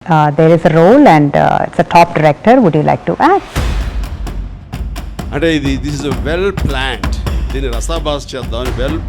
There is a role and it's a top director. Would you like to act? అంటే this is well planned. దీన్ని రసాభాస్ చేద్దాం.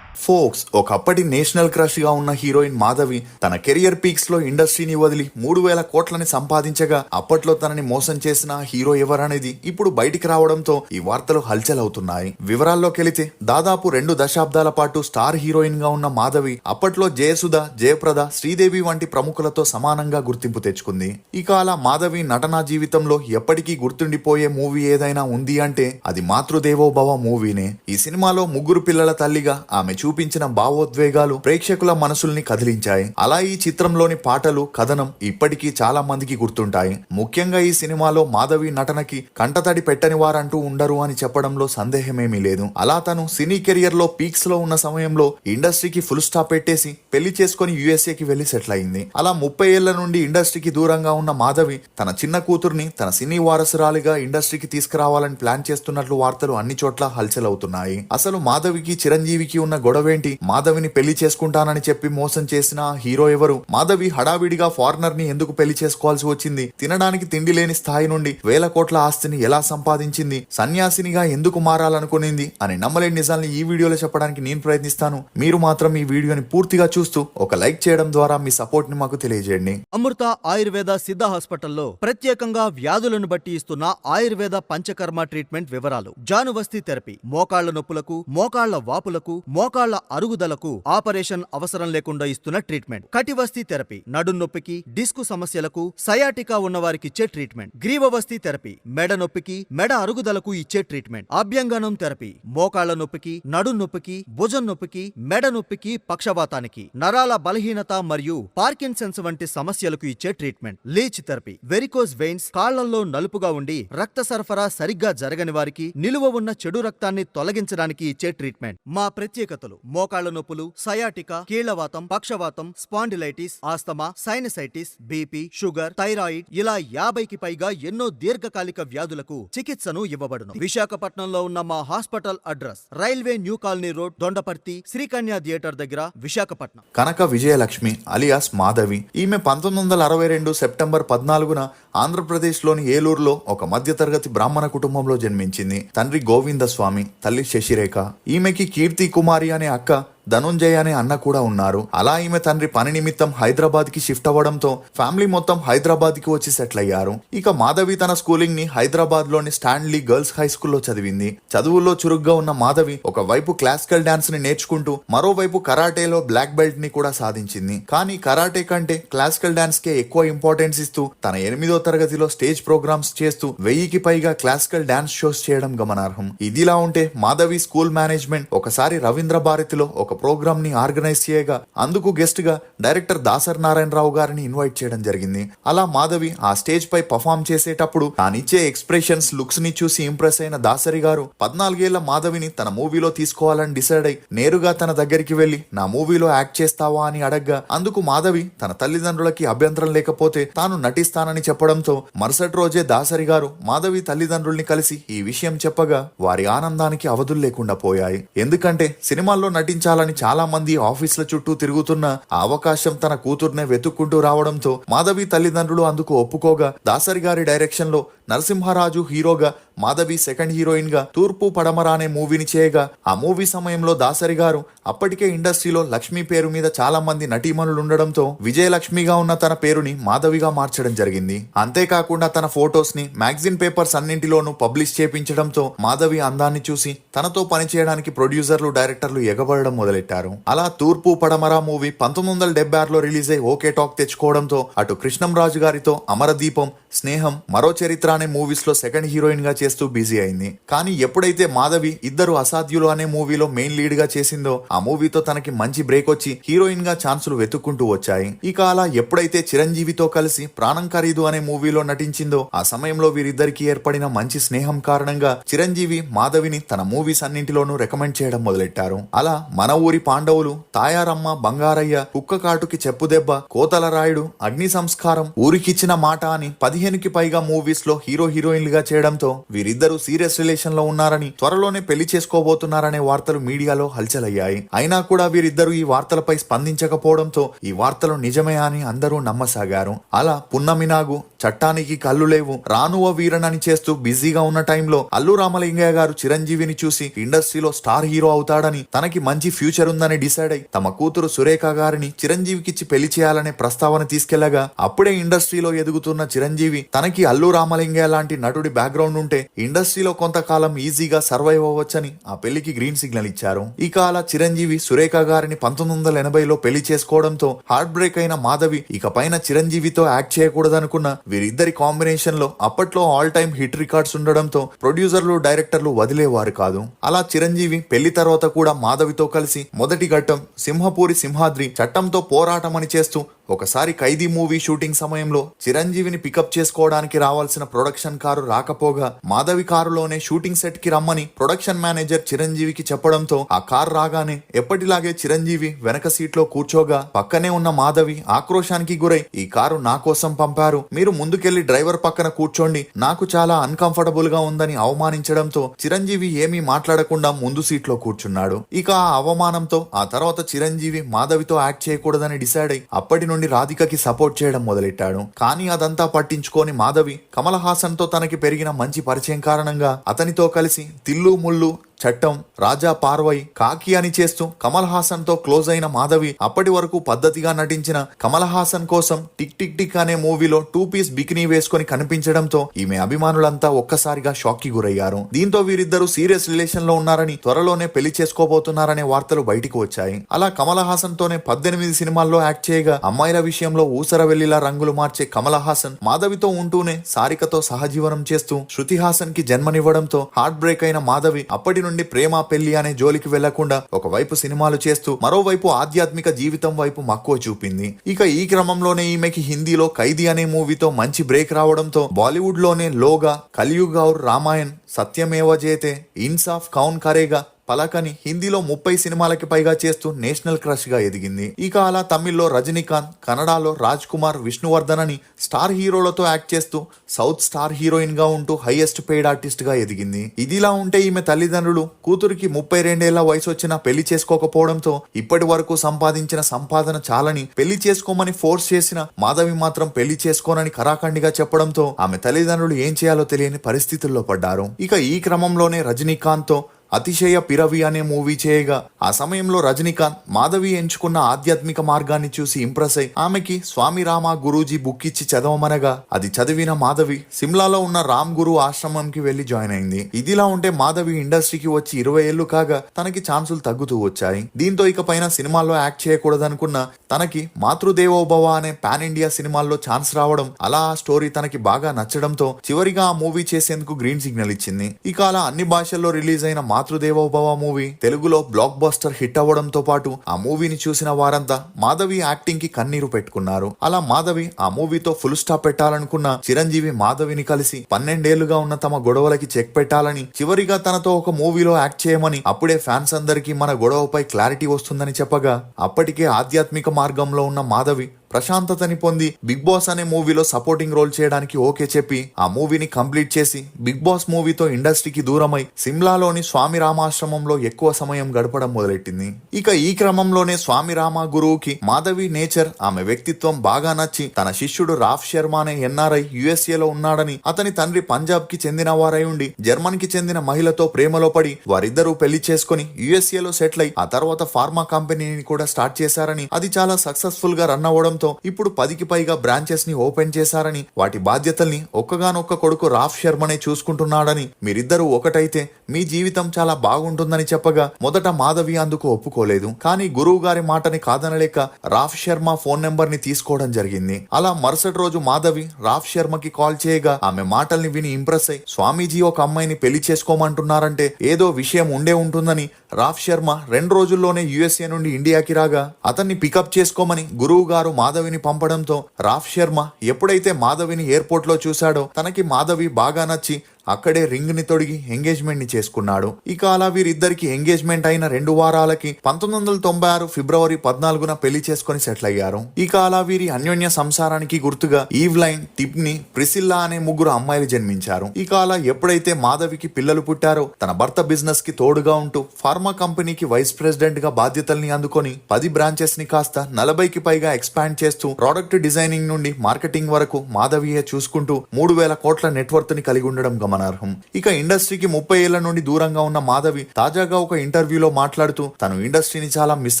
Folks ఒకప్పటి national crush గా ఉన్న heroine Madhavi తన career peaks లో ఇండస్ట్రీని వదిలి 3,000 కోట్లని సంపాదించగా అప్పట్లో తనని మోసం చేసిన హీరో ఎవరనేది ఇప్పుడు బయటికి రావడంతో ఈ వార్తలు హల్చల్ అవుతున్నాయి. వివరాల్లోకెళితే దాదాపు 2 దశాబ్దాల పాటు స్టార్ హీరోయిన్ గా ఉన్న మాధవి అప్పట్లో జయసుధ, జయప్రద, శ్రీదేవి వంటి ప్రముఖులతో సమానంగా గుర్తింపు తెచ్చుకుంది. ఇక అలా మాధవి నటనా జీవితంలో ఎప్పటికీ గుర్తుండిపోయే మూవీ ఏదైనా ఉంది అంటే అది మాతృదేవోభవ మూవీనే. ఈ సినిమాలో 3 పిల్లల తల్లిగా ఆమె చూపించిన భావోద్వేగాలు ప్రేక్షకుల మనసుల్ని కదిలించాయి. అలా ఈ చిత్రంలోని పాటలు, కథనం ఇప్పటికీ చాలా మందికి గుర్తుంటాయి. ముఖ్యంగా ఈ సినిమాలో మాధవి నటనకి కంటతడి పెట్టని వారంటూ ఉండరు అని చెప్పడంలో సందేహమేమీ లేదు. అలా తను సినీ కెరియర్ లో పీక్స్ లో ఉన్న సమయంలో ఇండస్ట్రీకి ఫుల్ స్టాప్ పెట్టేసి పెళ్లి చేసుకుని యుఎస్ఏకి వెళ్లి సెటిల్ అయింది. అలా 30 ఏళ్ల నుండి ఇండస్ట్రీకి దూరంగా ఉన్న మాధవి తన చిన్న కూతుర్ని తన సినీ వారసురాలిగా ఇండస్ట్రీకి తీసుకురావాలని ప్లాన్ చేస్తున్నట్లు వార్తలు అన్ని చోట్ల హల్చల్ అవుతున్నాయి. అసలు మాధవికి చిరంజీవికి ఉన్న గొడవేంటి? మాధవిని పెళ్లి చేసుకుంటానని చెప్పి మోసం చేసిన హీరో ఎవరు? మాధవి హడావిడిగా ఫారినర్ ని ఎందుకు పెళ్లి చేసుకోవాల్సి వచ్చింది? తినడానికి తిండి లేని స్థాయి నుండి 1,000 కోట్ల ఆస్తిని ఎలా సంపాదించింది? సన్యాసినిగా ఎందుకు మారాలనుకునింది అని నమ్మలేని నిజాల్ని ఈ వీడియోలో చెప్పడానికి నేను ప్రయత్నిస్తాను. మీరు మాత్రం ఈ వీడియోని పూర్తిగా చూస్తూ ఒక లైక్ చేయడం ద్వారా మీ సపోర్ట్ ని మాకు తెలియజేయండి. అమృత ఆయుర్వేద సిద్ధ హాస్పిటల్లో ప్రత్యేకంగా వ్యాధులను బట్టి ఇస్తున్న ఆయుర్వేద పంచకర్మ ట్రీట్మెంట్ వివరాలు. జానువస్తి థెరపీ, మోకాళ్ల నొప్పులకు, మోకాళ్ల వాపులకు, మోకాళ్ల అరుగుదలకు ఆపరేషన్ అవసరం లేకుండా ఇస్తున్న ట్రీట్మెంట్. కటివస్తి థెరపీ, నడుం నొప్పికి, డిస్కు సమస్యలకు, సయాటికా ఉన్నవారికి ఇచ్చే ట్రీట్మెంట్. గ్రీవవస్తి థెరపీ, మెడ నొప్పికి, మెడ అరుగుదలకు ఇచ్చే ట్రీట్మెంట్. అభ్యంగనం థెరపీ, మోకాళ్ల నొప్పికి, నడుం నొప్పికి, భుజం నొప్పికి, మెడ నొప్పికి, పక్షవాతానికి, నరాల బలహీనత మరియు పార్కిన్సన్స్ వంటి సమస్యలకు ఇచ్చే treatment. Leech therapy, varicose veins, కాళ్లలో నలుపుగా ఉండి రక్త సరఫరా సరిగ్గా జరగని వారికి, నిలువ ఉన్న చెడు రక్తాన్ని తొలగించడానికి ఇచ్చే ట్రీట్మెంట్. మా ప్రత్యేకతలు: మోకాళ్ల నొప్పులు, సయాటికా, కీళ్లవాతం, పక్షవాతం, spondylitis, asthma, sinusitis, BP, sugar, thyroid ఇలా 50కి పైగా ఎన్నో దీర్ఘకాలిక వ్యాధులకు చికిత్సను ఇవ్వబడును. విశాఖపట్నంలో ఉన్న మా hospital address railway new colony road, Dondaparthy, Sri Kanya theatre దగ్గర, విశాఖపట్నం. కనక విజయలక్ష్మి అలియాస్ మాధవి. ఈమె 1962 సెప్టెంబర్ 14న ఆంధ్రప్రదేశ్ లోని ఏలూరులో ఒక మధ్యతరగతి బ్రాహ్మణ కుటుంబంలో జన్మించింది. తండ్రి గోవిందస్వామి, తల్లి శశిరేఖ. ఈమెకి కీర్తి కుమారి అనే అక్క, ధనుంజయ అనే అన్న కూడా ఉన్నారు. అలా ఈమె తండ్రి పని నిమిత్తం హైదరాబాద్ కి షిఫ్ట్ అవ్వడంతో ఫ్యామిలీ మొత్తం హైదరాబాద్ కి వచ్చి సెటిల్ అయ్యారు. ఇక మాధవి తన స్కూలింగ్ ని హైదరాబాద్ లోని స్టాన్లీ గర్ల్స్ హై స్కూల్లో చదివింది. చదువుల్లో చురుగ్గా ఉన్న మాధవి ఒకవైపు క్లాసికల్ డాన్స్ ని నేర్చుకుంటూ మరోవైపు కరాటేలో బ్లాక్ బెల్ట్ ని కూడా సాధించింది. కానీ కరాటే కంటే క్లాసికల్ డాన్స్ కే ఎక్కువ ఇంపార్టెన్స్ ఇస్తూ తన 8వ తరగతిలో స్టేజ్ ప్రోగ్రామ్స్ చేస్తూ 1000కి పైగా క్లాసికల్ డాన్స్ షోస్ చేయడం గమనార్హం. ఇదిలా ఉంటే మాధవి స్కూల్ మేనేజ్మెంట్ ఒకసారి రవీంద్ర భారతిలో ఒక ప్రోగ్రామ్ ని ఆర్గనైజ్ చేయగా అందుకు గెస్ట్ గా డైరెక్టర్ దాసరి నారాయణరావు గారిని ఇన్వైట్ చేయడం జరిగింది. అలా మాధవి ఆ స్టేజ్ పై పర్ఫామ్ చేసేటప్పుడు తానిచ్చే ఎక్స్ప్రెషన్స్, లుక్స్ ని చూసి ఇంప్రెస్ అయిన దాసరి గారు 14 ఏళ్ల మాధవిని తన మూవీలో తీసుకోవాలని డిసైడ్ అయి నేరుగా తన దగ్గరికి వెళ్లి నా మూవీలో యాక్ట్ చేస్తావా అని అడగ్గా అందుకు మాధవి తన తల్లిదండ్రులకి అభ్యంతరం లేకపోతే తాను నటిస్తానని చెప్పడంతో మరుసటి రోజే దాసరి గారు మాధవి తల్లిదండ్రుల్ని కలిసి ఈ విషయం చెప్పగా వారి ఆనందానికి అవధులు లేకుండా పోయాయి. ఎందుకంటే సినిమాల్లో నటించాలని చాలా మంది ఆఫీసుల చుట్టూ తిరుగుతున్న ఆ అవకాశం తన కూతుర్నే వెతుక్కుంటూ రావడంతో మాధవి తల్లిదండ్రులు అందుకు ఒప్పుకోగా దాసరి గారి డైరెక్షన్ లో నరసింహరాజు హీరోగా, మాధవి సెకండ్ హీరోయిన్ గా తూర్పు పడమర అనే మూవీని చేయగా ఆ మూవీ సమయంలో దాసరి గారు అప్పటికే ఇండస్ట్రీలో లక్ష్మి పేరు మీద చాలా మంది నటీమణులు ఉండడంతో విజయలక్ష్మిగా ఉన్న తన పేరుని మాధవిగా మార్చడం జరిగింది. అంతేకాకుండా తన ఫోటోస్ ని మ్యాగజైన్ పేపర్స్ అన్నింటిలోనూ పబ్లిష్ చేపించడంతో మాధవి అందాన్ని చూసి తనతో పనిచేయడానికి ప్రొడ్యూసర్లు, డైరెక్టర్లు ఎగబడడం మొదలెట్టారు. అలా తూర్పు పడమర మూవీ 1976లో రిలీజ్ అయి ఓకే టాక్ తెచ్చుకోవడంతో అటు కృష్ణంరాజు గారితో అమరదీపం, స్నేహం, మరో చరిత్ర అనే మూవీస్ లో సెకండ్ హీరోయిన్ గా చేస్తూ బిజీ అయింది. కానీ ఎప్పుడైతే మాధవి ఇద్దరు అసాధ్యులు అనే మూవీలో మెయిన్ లీడ్ గా చేసిందో ఆ మూవీతో తనకి మంచి బ్రేక్ వచ్చి హీరోయిన్ గా ఛాన్సులు వెతుక్కుంటూ వచ్చాయి. ఇక అలా ఎప్పుడైతే చిరంజీవితో కలిసి ప్రాణం ఖరీదు అనే మూవీలో నటించిందో ఆ సమయంలో వీరిద్దరికి ఏర్పడిన మంచి స్నేహం కారణంగా చిరంజీవి మాధవిని తన మూవీస్ అన్నింటిలోనూ రికమెండ్ చేయడం మొదలెట్టారు. అలా మన ఊరి పాండవులు, తాయారమ్మ, బంగారయ్య, కుక్క కాటుకి చెప్పుదెబ్బ, కోతల రాయుడు, అగ్ని సంస్కారం, ఊరికిచ్చిన మాట అని 15కి పైగా మూవీస్ లో హీరో హీరోయిన్లుగా చేయడంతో వీరిద్దరూ సీరియస్ రిలేషన్ లో ఉన్నారని, త్వరలోనే పెళ్లి చేసుకోబోతున్నారనే వార్తలు మీడియాలో హల్చల్ అయ్యాయి. అయినా కూడా వీరిద్దరూ ఈ వార్తలపై స్పందించకపోవడంతో ఈ వార్తలు నిజమే అని అందరూ నమ్మసాగారు. అలా పున్నమి నాగు, చట్టానికి కళ్ళు లేవు, రానువ వీరనని చేస్తూ బిజీగా ఉన్న టైంలో అల్లు రామలింగయ్య గారు చిరంజీవిని చూసి ఇండస్ట్రీలో స్టార్ హీరో అవుతాడని, తనకి మంచి ఫ్యూచర్ ఉందని డిసైడ్ అయి తమ కూతురు సురేఖ గారిని చిరంజీవికిచ్చి పెళ్లి చేయాలనే ప్రస్తావన తీసుకెళ్లగా, అప్పుడే ఇండస్ట్రీలో ఎదుగుతున్న చిరంజీవి తనకి అల్లు రామలింగయ్య లాంటి నటుడి బ్యాక్గ్రౌండ్ ఉంటే ఇండస్ట్రీలో కొంతకాలం ఈజీగా సర్వైవ్ అవ్వచ్చని ఆ పెళ్లికి గ్రీన్ సిగ్నల్ ఇచ్చారు. ఇక అలా చిరంజీవి సురేఖ గారిని 1980లో పెళ్లి చేసుకోవడంతో హార్ట్ బ్రేక్ అయిన మాధవి ఇక పైన చిరంజీవితో యాక్ట్ చేయకూడదనుకున్న వీరిద్దరి కాంబినేషన్ లో అప్పట్లో ఆల్ టైమ్ హిట్ రికార్డ్స్ ఉండడంతో ప్రొడ్యూసర్లు, డైరెక్టర్లు వదిలేవారు కాదు. అలా చిరంజీవి పెళ్లి తర్వాత కూడా మాధవితో కలిసి మొదటి ఘట్టం, సింహపూరి సింహాద్రి, చట్టంతో పోరాటం అని చేస్తూ ఒకసారి ఖైదీ మూవీ షూటింగ్ సమయంలో చిరంజీవిని పికప్ చేసుకోవడానికి రావాల్సిన ప్రొడక్షన్ కారు రాకపోగా మాధవి కారులోనే షూటింగ్ సెట్ కి రమ్మని ప్రొడక్షన్ మేనేజర్ చిరంజీవికి చెప్పడంతో ఆ కారు రాగానే ఎప్పటిలాగే చిరంజీవి వెనక సీట్ లో కూర్చోగా పక్కనే ఉన్న మాధవి ఆక్రోశానికి గురై, ఈ కారు నా కోసం పంపారు, మీరు ముందుకెళ్లి డ్రైవర్ పక్కన కూర్చోండి, నాకు చాలా అన్కంఫర్టబుల్ గా ఉందని అవమానించడంతో చిరంజీవి ఏమీ మాట్లాడకుండా ముందు సీట్ లో కూర్చున్నాడు. ఇక ఆ అవమానంతో ఆ తర్వాత చిరంజీవి మాధవితో యాక్ట్ చేయకూడదని డిసైడ్ అయి అప్పటి నుండి రాధికకి సపోర్ట్ చేయడం మొదలెట్టాడు. కానీ అదంతా పట్టించుకోని మాధవి కమల్ హాసన్ తో తనకి పెరిగిన మంచి పరిచయం కారణంగా అతనితో కలిసి తిల్లు ముల్లు, చట్టం, రాజా పార్వై, కాకి అని చేస్తూ కమల్ హాసన్ తో క్లోజ్ అయిన మాధవి అప్పటి వరకు పద్ధతిగా నటించిన కమల్ హాసన్ కోసం టిక్ టిక్ టిక్ అనే మూవీలో 2 పీస్ బికినీ వేసుకొని కనిపించడంతో ఈమె అభిమానులంతా ఒక్కసారిగా షాక్ కి గురయ్యారు. దీంతో వీరిద్దరూ సీరియస్ రిలేషన్ లో ఉన్నారని, త్వరలోనే పెళ్లి చేసుకోబోతున్నారనే వార్తలు బయటికి వచ్చాయి. అలా కమల్ హాసన్ తోనే 18 సినిమాల్లో యాక్ట్ చేయగా అమ్మాయిల విషయంలో ఊసర వెల్లిలా రంగులు మార్చే కమల్ హాసన్ మాధవితో ఉంటూనే సారికతో సహజీవనం చేస్తూ శృతి హాసన్ కి జన్మనివ్వడంతో హార్ట్ బ్రేక్ అయిన మాధవి అప్పటి నుండి ప్రేమ పెళ్లి అనే జోలికి వెళ్లకుండా ఒకవైపు సినిమాలు చేస్తూ మరోవైపు ఆధ్యాత్మిక జీవితం వైపు మక్కువ చూపింది. ఇక ఈ క్రమంలోనే ఈమెకి హిందీలో ఖైదీ అనే మూవీతో మంచి బ్రేక్ రావడంతో బాలీవుడ్ లోనే లోగా, కలియుగ్ ఔర్ రామాయణ్, సత్యమేవ జయతే, ఇన్సాఫ్, కౌన్ కరేగా, పలకని హిందీలో 30 సినిమాలకి పైగా చేస్తూ నేషనల్ క్రష్ గా ఎదిగింది. ఇక అలా తమిళ్లో రజనీకాంత్, కన్నడలో రాజ్ కుమార్, విష్ణువర్ధన్ అని స్టార్ హీరోలతో యాక్ట్ చేస్తూ సౌత్ స్టార్ హీరోయిన్ గా ఉంటూ హైయెస్ట్ పెయిడ్ ఆర్టిస్ట్ గా ఎదిగింది. ఇదిలా ఉంటే ఈమె తల్లిదండ్రులు కూతురికి 32 ఏళ్ల వయసు వచ్చినా పెళ్లి చేసుకోకపోవడంతో ఇప్పటి వరకు సంపాదించిన సంపాదన చాలని పెళ్లి చేసుకోమని ఫోర్స్ చేసిన మాధవి మాత్రం పెళ్లి చేసుకోనని కరాఖండిగా చెప్పడంతో ఆమె తల్లిదండ్రులు ఏం చేయాలో తెలియని పరిస్థితుల్లో పడ్డారు. ఇక ఈ క్రమంలోనే రజనీకాంత్ తో అతిశయ పిరవి అనే మూవీ చేయగా ఆ సమయంలో రజనీకాంత్ మాధవి ఎంచుకున్న ఆధ్యాత్మిక మార్గాన్ని చూసి ఇంప్రెస్ అయి ఆమెకి స్వామి రామ గురూజీ బుక్ ఇచ్చి చదవమనగా అది చదివిన మాధవి సిమ్లాలో ఉన్న రామ్ గురు ఆశ్రమంకి వెళ్లి జాయిన్ అయింది. ఇదిలా ఉంటే మాధవి ఇండస్ట్రీకి వచ్చి 20 ఏళ్లు కాగా తనకి ఛాన్సులు తగ్గుతూ వచ్చాయి. దీంతో ఇక పైన సినిమాల్లో యాక్ట్ చేయకూడదనుకున్న తనకి మాతృదేవోభవ అనే పాన్ ఇండియా సినిమాల్లో ఛాన్స్ రావడం, అలా ఆ స్టోరీ తనకి బాగా నచ్చడంతో చివరిగా ఆ మూవీ చేసేందుకు గ్రీన్ సిగ్నల్ ఇచ్చింది. ఇక అలా అన్ని భాషల్లో రిలీజ్ అయిన మాతృదేవోభవ మూవీ తెలుగులో బ్లాక్ బస్టర్ హిట్ అవ్వడంతో పాటు ఆ మూవీని చూసిన వారంతా మాధవి యాక్టింగ్ కి కన్నీరు పెట్టుకున్నారు. అలా మాధవి ఆ మూవీతో ఫుల్ స్టాప్ పెట్టాలనుకున్న చిరంజీవి మాధవిని కలిసి 12 ఏళ్లుగా ఉన్న తమ గొడవలకి చెక్ పెట్టాలని, చివరిగా తనతో ఒక మూవీలో యాక్ట్ చేయమని, అప్పుడే ఫ్యాన్స్ అందరికీ మన గొడవపై క్లారిటీ వస్తుందని చెప్పగా అప్పటికే ఆధ్యాత్మిక మార్గంలో ఉన్న మాధవి ప్రశాంతతని పొంది బిగ్ బాస్ అనే మూవీలో సపోర్టింగ్ రోల్ చేయడానికి ఓకే చెప్పి ఆ మూవీని కంప్లీట్ చేసి బిగ్ బాస్ మూవీతో ఇండస్ట్రీకి దూరమై సిమ్లాలోని స్వామి రామాశ్రమంలో ఎక్కువ సమయం గడపడం మొదలెట్టింది. ఇక ఈ క్రమంలోనే స్వామి రామ గురువుకి మాధవి నేచర్, ఆమె వ్యక్తిత్వం బాగా నచ్చి తన శిష్యుడు రాఫ్ శర్మ అనే ఎన్ఆర్ఐ USA లో ఉన్నాడని, అతని తండ్రి పంజాబ్ కి చెందిన వారై ఉండి జర్మన్ కి చెందిన మహిళతో ప్రేమలో పడి వారిద్దరూ పెళ్లి చేసుకుని USA లో సెటిల్ అయి ఆ తర్వాత ఫార్మా కంపెనీని కూడా స్టార్ట్ చేశారని, అది చాలా సక్సెస్ఫుల్ గా రన్ అవ్వడంతో ఇప్పుడు 10కి పైగా బ్రాంచెస్ ని ఓపెన్ చేశారని, వాటి బాధ్యతల్ని ఒక్కగానొక్క కొడుకు రాఫ్ శర్మనే చూసుకుంటున్నాడని, మీరిద్దరూ ఒకటైతే మీ జీవితం చాలా బాగుంటుందని చెప్పగా మొదట మాధవి అందుకు ఒప్పుకోలేదు. కానీ గురువు గారి మాటని కాదనలేక రాఫ్ శర్మ ఫోన్ నెంబర్ ని తీసుకోవడం జరిగింది. అలా మరుసటి రోజు మాధవి రాఫ్ శర్మకి కాల్ చేయగా ఆమె మాటల్ని విని ఇంప్రెస్ అయి స్వామీజీ ఒక అమ్మాయిని పెళ్లి చేసుకోమంటున్నారంటే ఏదో విషయం ఉండే ఉంటుందని రాఫ్ శర్మ 2 రోజుల్లోనే USA నుండి ఇండియాకి రాగా అతన్ని పికప్ చేసుకోమని గురువు గారు మాధవిని పంపడంతో రాఫ్ శర్మ ఎప్పుడైతే మాధవిని ఎయిర్పోర్ట్ లో చూశాడో తనకి మాధవి బాగా నచ్చి అక్కడే రింగ్ ని తొడిగి ఎంగేజ్మెంట్ ని చేసుకున్నాడు. ఇక అలా వీరిద్దరికి ఎంగేజ్మెంట్ అయిన 2 వారాలకి 1996 ఫిబ్రవరి 14న పెళ్లి చేసుకుని సెటిల్ అయ్యారు. ఇక అలా వీరి అన్యోన్య సంసారానికి గుర్తుగా ఈవ్లైన్, టిప్ని, ప్రిసిల్లా అనే 3 అమ్మాయిలు జన్మించారు. ఇక అలా ఎప్పుడైతే మాధవికి పిల్లలు పుట్టారో తన భర్త బిజినెస్ కి తోడుగా ఉంటూ ఫార్మా కంపెనీకి వైస్ ప్రెసిడెంట్ గా బాధ్యతల్ని అందుకొని 10 బ్రాంచెస్ ని కాస్త 40కి పైగా ఎక్స్పాండ్ చేస్తూ ప్రొడక్ట్ డిజైనింగ్ నుండి మార్కెటింగ్ వరకు మాధవియే చూసుకుంటూ 3,000 కోట్ల నెట్వర్త్ ని కలిగి ఉండడం గమనార్హం. ఇక ఇండస్ట్రీకి 30 ఏళ్ల నుండి దూరంగా ఉన్న మాధవి తాజాగా ఒక ఇంటర్వ్యూలో మాట్లాడుతూ తను ఇండస్ట్రీని చాలా మిస్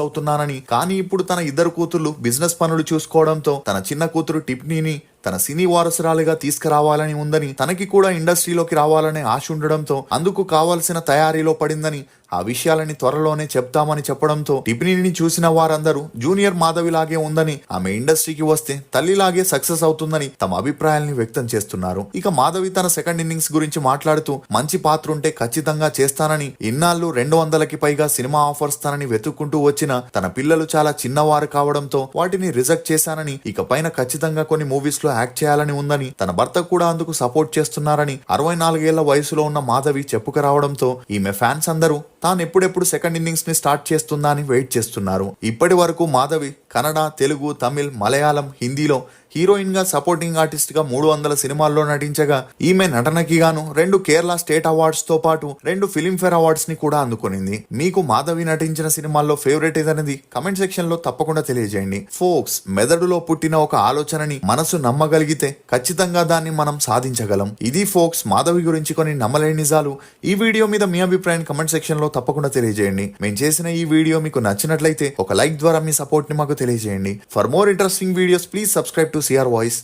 అవుతున్నానని, కానీ ఇప్పుడు తన 2 కూతుర్లు బిజినెస్ పనులు చూసుకోవడంతో తన చిన్న కూతురు టిప్నీని తన సినీ వారసురాలిగా తీసుకురావాలని ఉందని, తనకి కూడా ఇండస్ట్రీలోకి రావాలనే ఆశ ఉండడంతో అందుకు కావాల్సిన తయారీలో పడిందని, ఆ విషయాలని త్వరలోనే చెప్తామని చెప్పడంతో టిప్నీని చూసిన వారందరూ జూనియర్ మాధవిలాగే ఉందని, ఆమె ఇండస్ట్రీకి వస్తే తల్లిలాగే సక్సెస్ అవుతుందని తమ అభిప్రాయాల్ని వ్యక్తం చేస్తున్నారు. ఇక మాధవి తన సెకండ్ ఇన్నింగ్స్ గురించి మాట్లాడుతూ మంచి పాత్ర ఉంటే ఖచ్చితంగా చేస్తానని, ఇన్నాళ్ళు 200కి పైగా సినిమా ఆఫర్స్ తనని వెతుక్కుంటూ వచ్చిన తన పిల్లలు చాలా చిన్నవారు కావడంతో వాటిని రిజెక్ట్ చేశానని, ఇక పైన ఖచ్చితంగా కొన్ని మూవీస్ లో యాక్ట్ చేయాలని ఉందని, తన భర్త కూడా అందుకు సపోర్ట్ చేస్తున్నారని 64 ఏళ్ల వయసులో ఉన్న మాధవి చెప్పుకురావడంతో ఈమె ఫ్యాన్స్ అందరూ తాను ఎప్పుడెప్పుడు సెకండ్ ఇన్నింగ్స్ ని స్టార్ట్ చేస్తుందా అని వెయిట్ చేస్తున్నారు. ఇప్పటి వరకు మాధవి కన్నడ, తెలుగు, తమిళ్, మలయాళం, హిందీలో హీరోయిన్ గా సపోర్టింగ్ ఆర్టిస్ట్ గా 300 సినిమాల్లో నటించగా ఈమె నటనకి గాను 2 కేరళ స్టేట్ అవార్డ్స్ తో పాటు 2 ఫిలింఫేర్ అవార్డ్స్ ని కూడా అందుకునింది. మీకు మాధవి నటించిన సినిమాల్లో ఫేవరెట్ ఏదనేది కమెంట్ సెక్షన్ లో తప్పకుండా తెలియజేయండి. ఫోక్స్, మెదడులో పుట్టిన ఒక ఆలోచనని మనసు నమ్మగలిగితే ఖచ్చితంగా దాన్ని మనం సాధించగలం. ఇది ఫోక్స్ మాధవి గురించి కొన్ని నమ్మలేని నిజాలు. ఈ వీడియో మీద మీ అభిప్రాయాన్ని కమెంట్ సెక్షన్ లో తప్పకుండా తెలియజేయండి. మేము చేసిన ఈ వీడియో మీకు నచ్చినట్లయితే ఒక లైక్ ద్వారా మీ సపోర్ట్ ని మాకు తెలియజేయండి. For more interesting videos please subscribe to CR Voice.